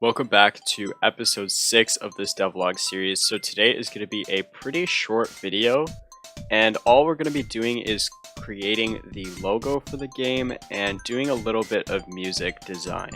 Welcome back to episode 6 of this devlog series. So today is going to be a pretty short video, and all we're going to be doing is creating the logo for the game and doing a little bit of music design.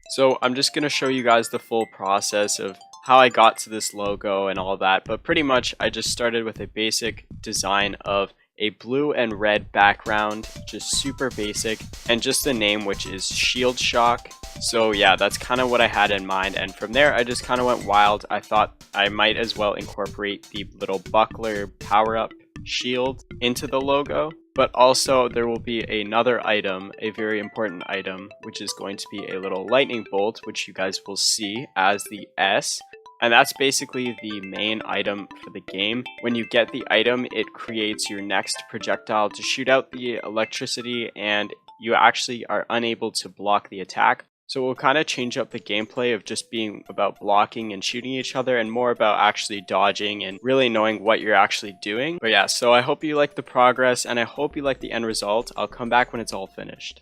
So I'm just going to show you guys the full process of how I got to this logo and all that, but pretty much I just started with a basic design of a blue and red background, just super basic, and just the name, which is Shield Shock. So yeah, that's kind of what I had in mind, and from there I just kind of went wild. I thought I might as well incorporate the little buckler power-up shield into the logo, but also there will be another item, a very important item, which is going to be a little lightning bolt, which you guys will see as the S. And that's basically the main item for the game. When you get the item, it creates your next projectile to shoot out the electricity, and you actually are unable to block the attack. So it will kind of change up the gameplay of just being about blocking and shooting each other and more about actually dodging and really knowing what you're actually doing. But yeah, so I hope you like the progress and I hope you like the end result. I'll come back when it's all finished.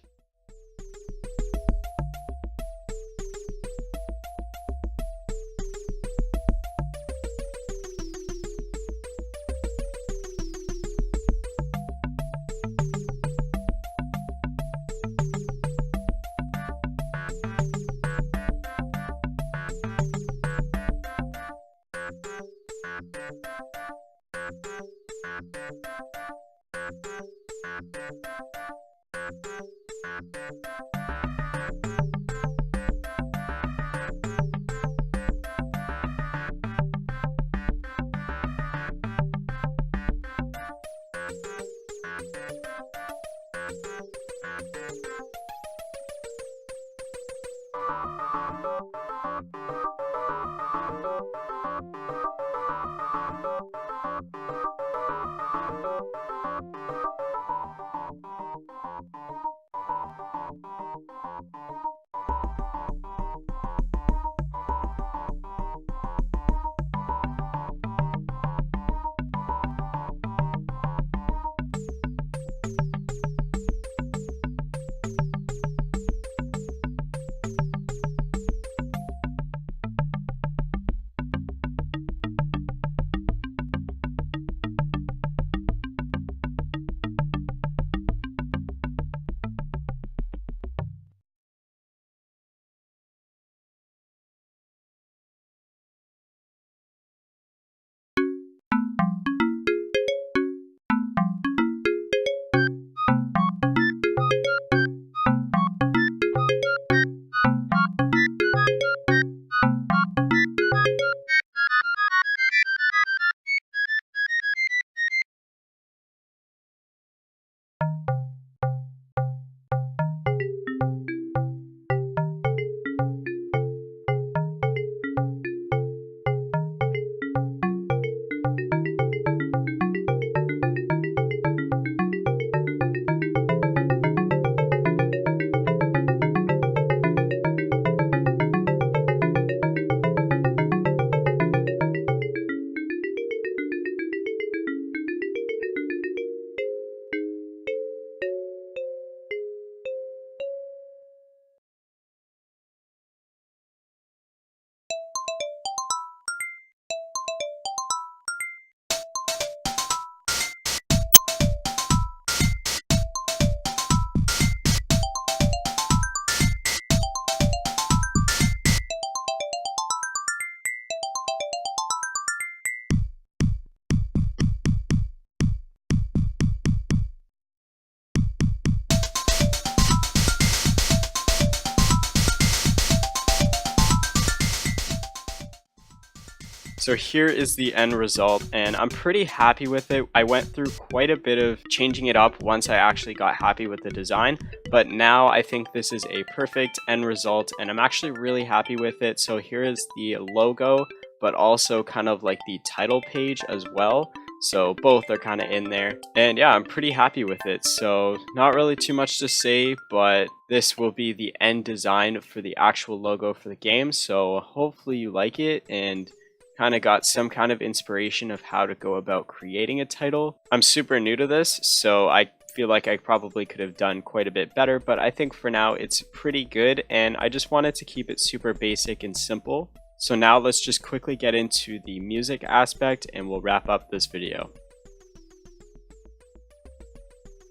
So here is the end result, and I'm pretty happy with it. I went through quite a bit of changing it up once I actually got happy with the design, but now I think this is a perfect end result and I'm actually really happy with it. So here is the logo, but also kind of like the title page as well. So both are kind of in there, and yeah, I'm pretty happy with it. So not really too much to say, but this will be the end design for the actual logo for the game. So hopefully you like it and kind of got some kind of inspiration of how to go about creating a title. I'm super new to this, so I feel like I probably could have done quite a bit better, but I think for now it's pretty good, and I just wanted to keep it super basic and simple. So now let's just quickly get into the music aspect and we'll wrap up this video.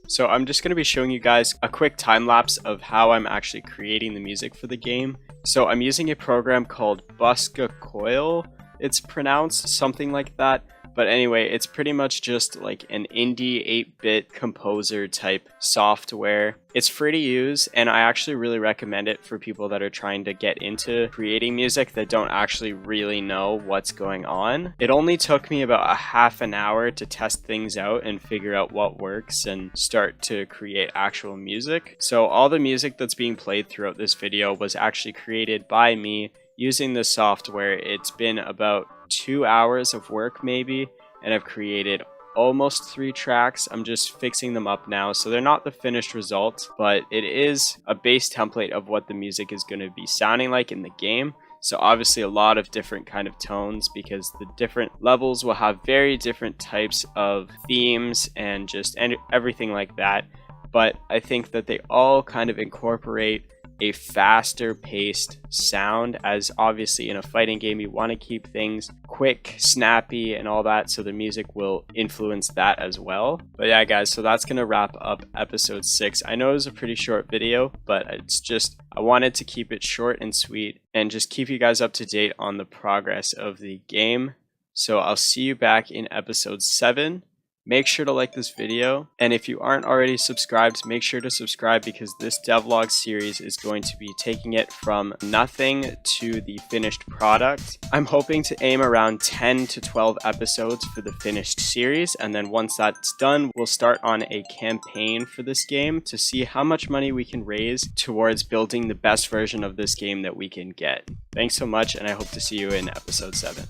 So I'm just going to be showing you guys a quick time lapse of how I'm actually creating the music for the game. So I'm using a program called Buska Coil. It's pronounced something like that. But anyway, it's pretty much just like an indie 8-bit composer type software. It's free to use, and I actually really recommend it for people that are trying to get into creating music that don't actually really know what's going on. It only took me about a half an hour to test things out and figure out what works and start to create actual music. So all the music that's being played throughout this video was actually created by me using this software. It's been about 2 hours of work maybe, and I've created almost 3 tracks. I'm just fixing them up now, so they're not the finished result, but it is a base template of what the music is going to be sounding like in the game. So obviously a lot of different kind of tones, because the different levels will have very different types of themes and just everything like that. But I think that they all kind of incorporate a faster paced sound, as obviously in a fighting game you want to keep things quick, snappy and all that, so the music will influence that as well. But yeah guys, so that's gonna wrap up episode 6. I know it was a pretty short video, but it's just, I wanted to keep it short and sweet and just keep you guys up to date on the progress of the game. So I'll see you back in episode 7. Make sure to like this video, and if you aren't already subscribed, make sure to subscribe, because this devlog series is going to be taking it from nothing to the finished product. I'm hoping to aim around 10 to 12 episodes for the finished series, and then once that's done, we'll start on a campaign for this game to see how much money we can raise towards building the best version of this game that we can get. Thanks so much, and I hope to see you in episode 7.